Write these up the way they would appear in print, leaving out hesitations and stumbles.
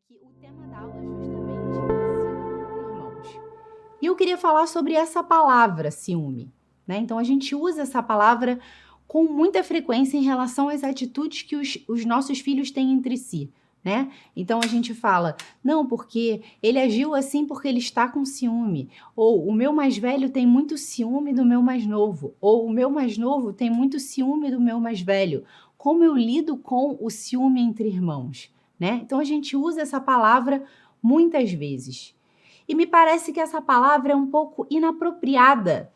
que o tema da aula é justamente ciúme entre irmãos. E eu queria falar sobre essa palavra, ciúme, né? Então, a gente usa essa palavra com muita frequência em relação às atitudes que os nossos filhos têm entre si, né? Então, a gente fala, não, porque ele agiu assim porque ele está com ciúme. Ou o meu mais velho tem muito ciúme do meu mais novo. Ou o meu mais novo tem muito ciúme do meu mais velho. Como eu lido com o ciúme entre irmãos, né? Então, a gente usa essa palavra muitas vezes. E me parece que essa palavra é um pouco inapropriada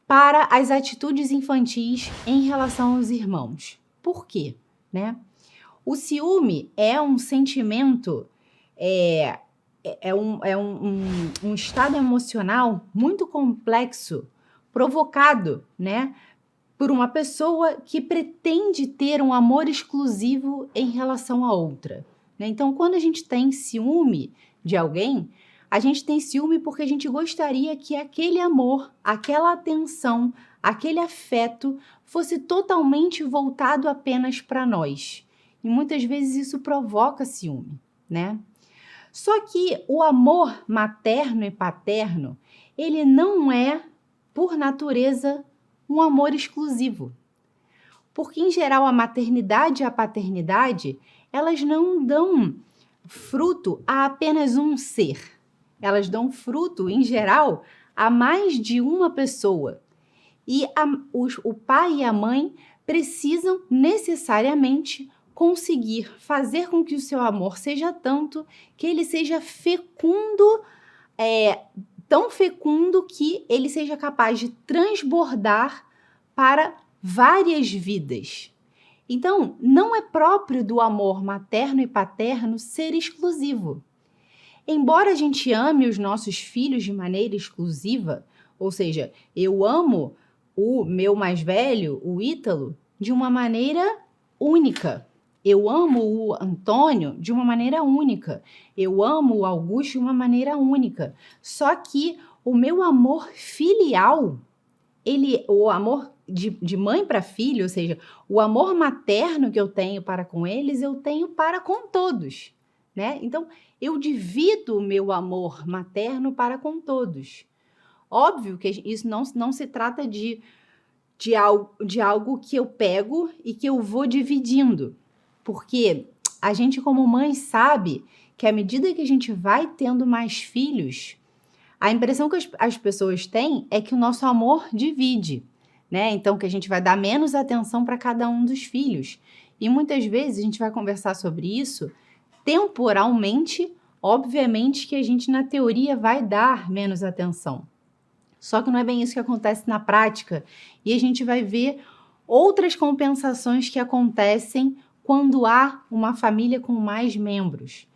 para as atitudes infantis em relação aos irmãos. Por quê? Né? O ciúme é um sentimento, um estado emocional muito complexo, provocado, né, por uma pessoa que pretende ter um amor exclusivo em relação a outra, né? Então, quando a gente tem ciúme de alguém, a gente tem ciúme porque a gente gostaria que aquele amor, aquela atenção, aquele afeto fosse totalmente voltado apenas para nós. E muitas vezes isso provoca ciúme, né? Só que o amor materno e paterno, ele não é, por natureza, um amor exclusivo. Porque, em geral, a maternidade e a paternidade, elas não dão fruto a apenas um ser. Elas dão fruto, em geral, a mais de uma pessoa. E o pai e a mãe precisam necessariamente conseguir fazer com que o seu amor seja tanto que ele seja fecundo, tão fecundo que ele seja capaz de transbordar para várias vidas. Então, não é próprio do amor materno e paterno ser exclusivo. Embora a gente ame os nossos filhos de maneira exclusiva, ou seja, eu amo o meu mais velho, o Ítalo, de uma maneira única. Eu amo o Antônio de uma maneira única. Eu amo o Augusto de uma maneira única. Só que o meu amor filial, o amor de mãe para filho, ou seja, o amor materno que eu tenho para com eles, eu tenho para com todos, né? Então, eu divido o meu amor materno para com todos. Óbvio que isso não se trata de algo que eu pego e que eu vou dividindo, porque a gente, como mãe, sabe que à medida que a gente vai tendo mais filhos, a impressão que as pessoas têm é que o nosso amor divide, né? Então, que a gente vai dar menos atenção para cada um dos filhos. E muitas vezes a gente vai conversar sobre isso temporalmente, obviamente que a gente, na teoria, vai dar menos atenção. Só que não é bem isso que acontece na prática. E a gente vai ver outras compensações que acontecem quando há uma família com mais membros.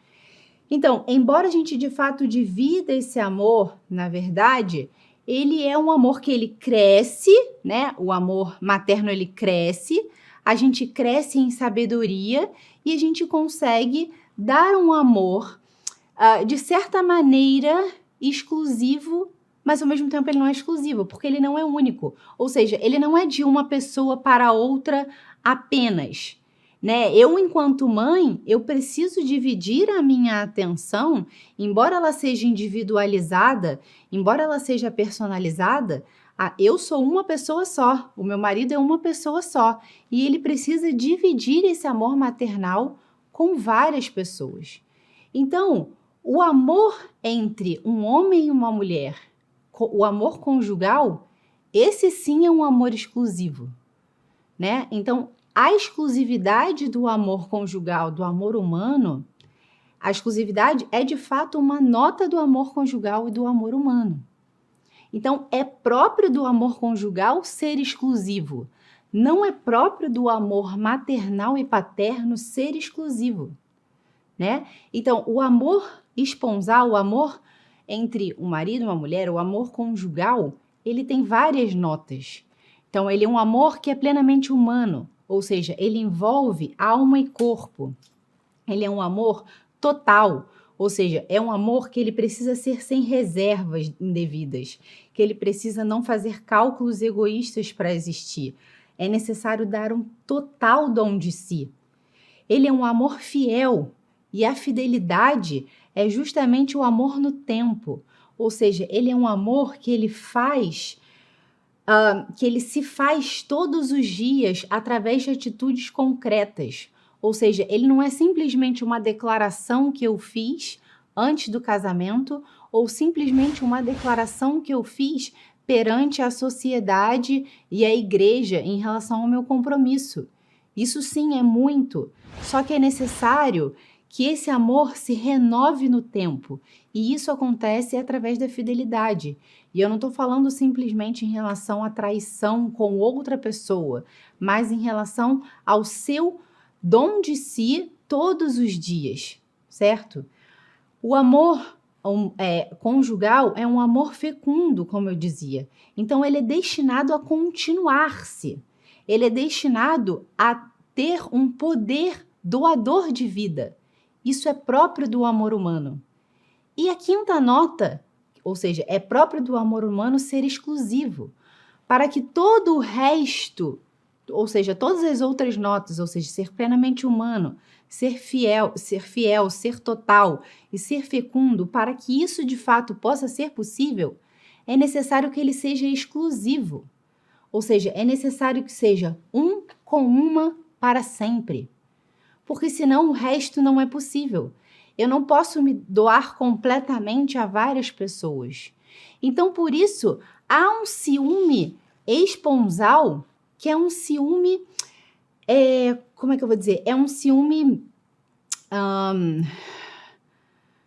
Então, embora a gente de fato divida esse amor, na verdade, ele é um amor que ele cresce, né? O amor materno, ele cresce, a gente cresce em sabedoria e a gente consegue dar um amor, de certa maneira, exclusivo, mas ao mesmo tempo ele não é exclusivo, porque ele não é único. Ou seja, ele não é de uma pessoa para outra apenas, né? Eu, enquanto mãe, eu preciso dividir a minha atenção, embora ela seja individualizada, embora ela seja personalizada, eu sou uma pessoa só, o meu marido é uma pessoa só, e ele precisa dividir esse amor maternal com várias pessoas. Então, o amor entre um homem e uma mulher, o amor conjugal, esse sim é um amor exclusivo, né? Então, a exclusividade do amor conjugal, do amor humano, a exclusividade é de fato uma nota do amor conjugal e do amor humano. Então, é próprio do amor conjugal ser exclusivo. Não é próprio do amor maternal e paterno ser exclusivo, né? Então, o amor esponsal, o amor entre um marido e uma mulher, o amor conjugal, ele tem várias notas. Então, ele é um amor que é plenamente humano, ou seja, ele envolve alma e corpo. Ele é um amor total, ou seja, é um amor que ele precisa ser sem reservas indevidas, que ele precisa não fazer cálculos egoístas para existir. É necessário dar um total dom de si. Ele é um amor fiel, E a fidelidade é justamente o amor no tempo. Ou seja, ele é um amor que ele se faz todos os dias através de atitudes concretas. Ou seja, ele não é simplesmente uma declaração que eu fiz antes do casamento ou simplesmente uma declaração que eu fiz perante a sociedade e a igreja em relação ao meu compromisso. Isso sim é muito, só que é necessário que esse amor se renove no tempo, e isso acontece através da fidelidade. E eu não estou falando simplesmente em relação à traição com outra pessoa, mas em relação ao seu dom de si todos os dias, certo? O amor conjugal é um amor fecundo, como eu dizia. Então, ele é destinado a continuar-se. Ele é destinado a ter um poder doador de vida. Isso é próprio do amor humano. E a quinta nota, ou seja, é próprio do amor humano ser exclusivo, para que todo o resto, ou seja, todas as outras notas, ou seja, ser plenamente humano, ser fiel, ser total e ser fecundo, para que isso de fato possa ser possível, é necessário que ele seja exclusivo. Ou seja, é necessário que seja um com uma para sempre. Porque senão o resto não é possível. Eu não posso me doar completamente a várias pessoas. Então, por isso, há um ciúme esponsal, que é um ciúme, como é que eu vou dizer? É um ciúme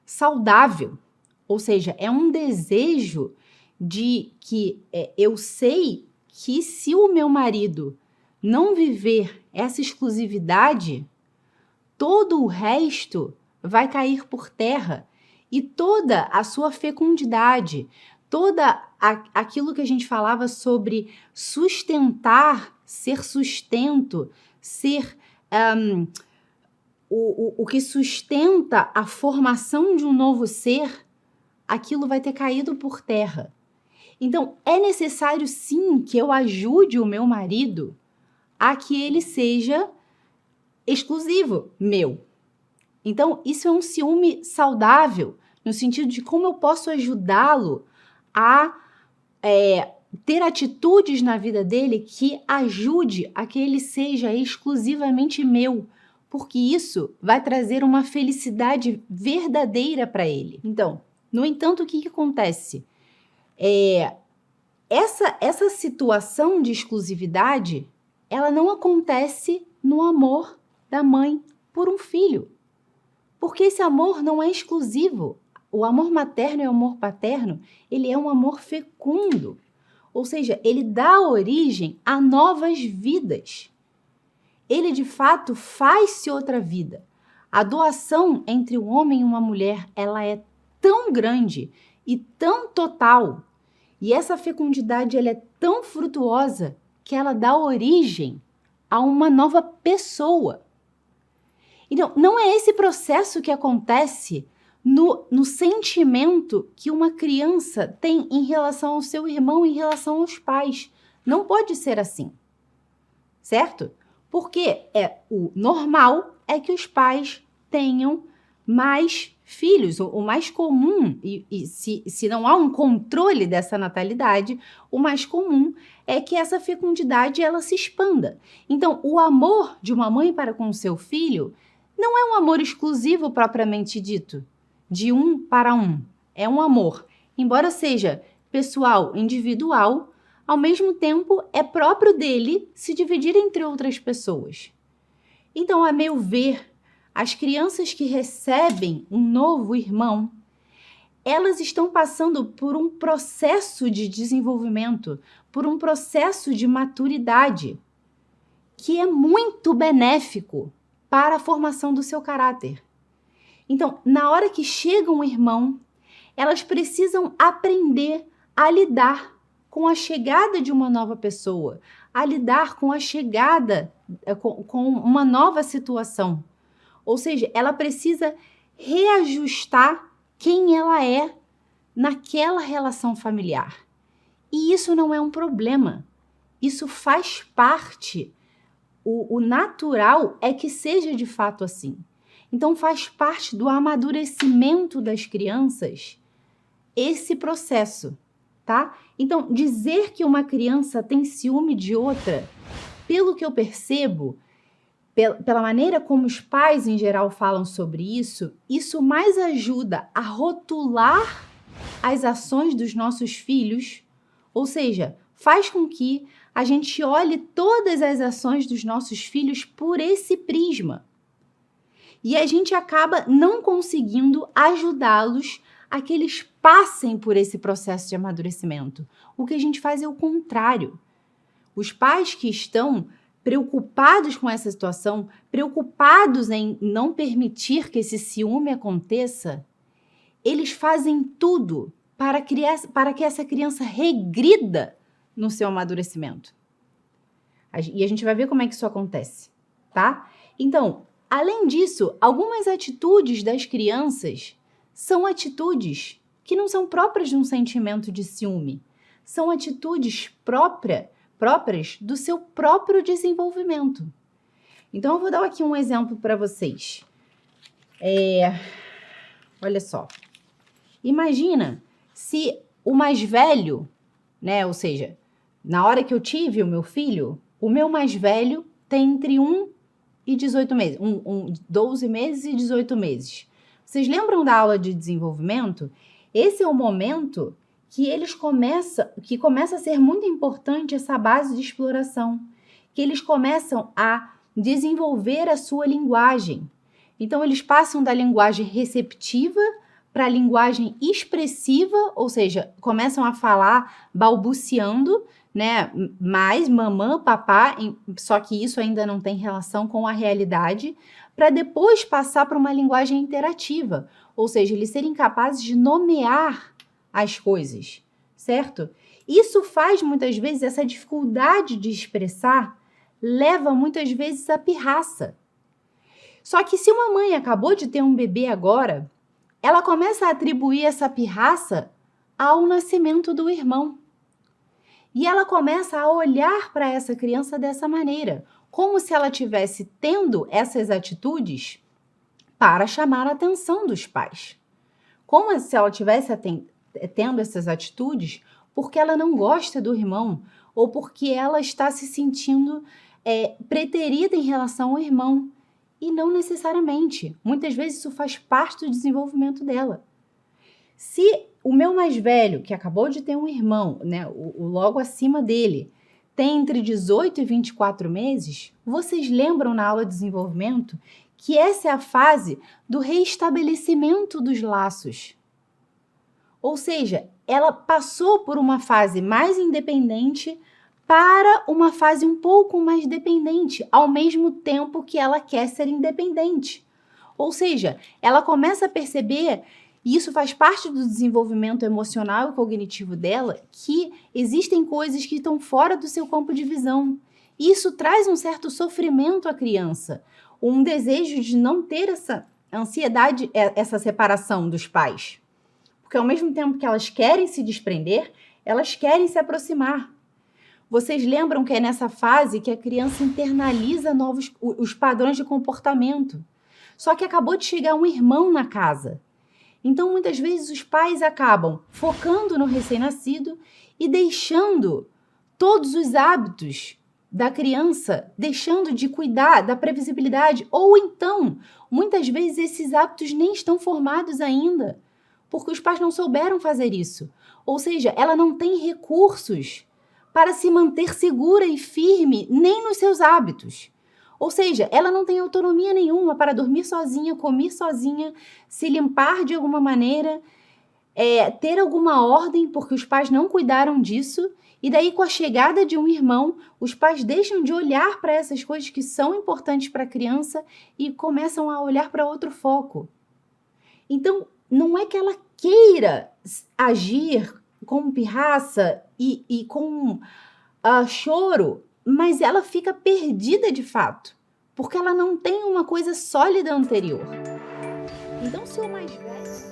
saudável. Ou seja, é um desejo de que eu sei que se o meu marido não viver essa exclusividade, todo o resto vai cair por terra e toda a sua fecundidade, aquilo que a gente falava sobre sustentar, ser sustento, ser o que sustenta a formação de um novo ser, aquilo vai ter caído por terra. Então, é necessário sim que eu ajude o meu marido a que ele seja exclusivo meu. Então, isso é um ciúme saudável, no sentido de como eu posso ajudá-lo a ter atitudes na vida dele que ajude a que ele seja exclusivamente meu, porque isso vai trazer uma felicidade verdadeira para ele. Então, no entanto, o que acontece? Essa situação de exclusividade, ela não acontece no amor da mãe por um filho. Porque esse amor não é exclusivo. O amor materno e o amor paterno, ele é um amor fecundo. Ou seja, ele dá origem a novas vidas. Ele, de fato, faz-se outra vida. A doação entre um homem e uma mulher, ela é tão grande e tão total. E essa fecundidade, ela é tão frutuosa que ela dá origem a uma nova pessoa. Então, não é esse processo que acontece no sentimento que uma criança tem em relação ao seu irmão, em relação aos pais. Não pode ser assim, certo? Porque o normal é que os pais tenham mais filhos. O mais comum, e se não há um controle dessa natalidade, o mais comum é que essa fecundidade ela se expanda. Então, o amor de uma mãe para com o seu filho não é um amor exclusivo propriamente dito, de um para um. É um amor, embora seja pessoal, individual, ao mesmo tempo é próprio dele se dividir entre outras pessoas. Então, a meu ver, as crianças que recebem um novo irmão, elas estão passando por um processo de desenvolvimento, por um processo de maturidade, que é muito benéfico para a formação do seu caráter. Então, na hora que chega um irmão, elas precisam aprender a lidar com a chegada de uma nova pessoa, a lidar com a chegada, com uma nova situação. Ou seja, ela precisa reajustar quem ela é naquela relação familiar. E isso não é um problema. Isso faz parte. O natural é que seja de fato assim. Então faz parte do amadurecimento das crianças esse processo, tá? Então dizer que uma criança tem ciúme de outra, pelo que eu percebo, pela maneira como os pais em geral falam sobre isso mais ajuda a rotular as ações dos nossos filhos, ou seja, faz com que a gente olhe todas as ações dos nossos filhos por esse prisma. E a gente acaba não conseguindo ajudá-los a que eles passem por esse processo de amadurecimento. O que a gente faz é o contrário. Os pais que estão preocupados com essa situação, preocupados em não permitir que esse ciúme aconteça, eles fazem tudo para que essa criança regrida no seu amadurecimento. E a gente vai ver como é que isso acontece, tá? Então, além disso, algumas atitudes das crianças são atitudes que não são próprias de um sentimento de ciúme. São atitudes próprias do seu próprio desenvolvimento. Então, eu vou dar aqui um exemplo para vocês. Olha só. Imagina se o mais velho, né? Ou seja, na hora que eu tive o meu filho, o meu mais velho tem entre 1 e 18 meses. 12 meses e 18 meses. Vocês lembram da aula de desenvolvimento? Esse é o momento que começa a ser muito importante essa base de exploração, que eles começam a desenvolver a sua linguagem. Então, eles passam da linguagem receptiva para a linguagem expressiva, ou seja, começam a falar balbuciando, né? Mais mamã, papá, só que isso ainda não tem relação com a realidade, para depois passar para uma linguagem interativa, ou seja, eles serem capazes de nomear as coisas, certo? Isso faz muitas vezes, essa dificuldade de expressar, leva muitas vezes à pirraça. Só que se uma mãe acabou de ter um bebê agora, ela começa a atribuir essa pirraça ao nascimento do irmão. E ela começa a olhar para essa criança dessa maneira, como se ela estivesse tendo essas atitudes para chamar a atenção dos pais. Como se ela estivesse tendo essas atitudes porque ela não gosta do irmão ou porque ela está se sentindo preterida em relação ao irmão. E não necessariamente. Muitas vezes isso faz parte do desenvolvimento dela. Se o meu mais velho, que acabou de ter um irmão, né, o logo acima dele, tem entre 18 e 24 meses, vocês lembram na aula de desenvolvimento que essa é a fase do reestabelecimento dos laços. Ou seja, ela passou por uma fase mais independente para uma fase um pouco mais dependente, ao mesmo tempo que ela quer ser independente. Ou seja, ela começa a perceber, e isso faz parte do desenvolvimento emocional e cognitivo dela, que existem coisas que estão fora do seu campo de visão. E isso traz um certo sofrimento à criança, um desejo de não ter essa ansiedade, essa separação dos pais. Porque ao mesmo tempo que elas querem se desprender, elas querem se aproximar. Vocês lembram que é nessa fase que a criança internaliza os padrões de comportamento. Só que acabou de chegar um irmão na casa. Então, muitas vezes, os pais acabam focando no recém-nascido e deixando todos os hábitos da criança, deixando de cuidar da previsibilidade. Ou então, muitas vezes, esses hábitos nem estão formados ainda, porque os pais não souberam fazer isso. Ou seja, ela não tem recursos para se manter segura e firme nem nos seus hábitos. Ou seja, ela não tem autonomia nenhuma para dormir sozinha, comer sozinha, se limpar de alguma maneira, ter alguma ordem, porque os pais não cuidaram disso. E daí, com a chegada de um irmão, os pais deixam de olhar para essas coisas que são importantes para a criança e começam a olhar para outro foco. Então, não é que ela queira agir com pirraça e com choro, mas ela fica perdida de fato, porque ela não tem uma coisa sólida anterior. Então, se o mais velho...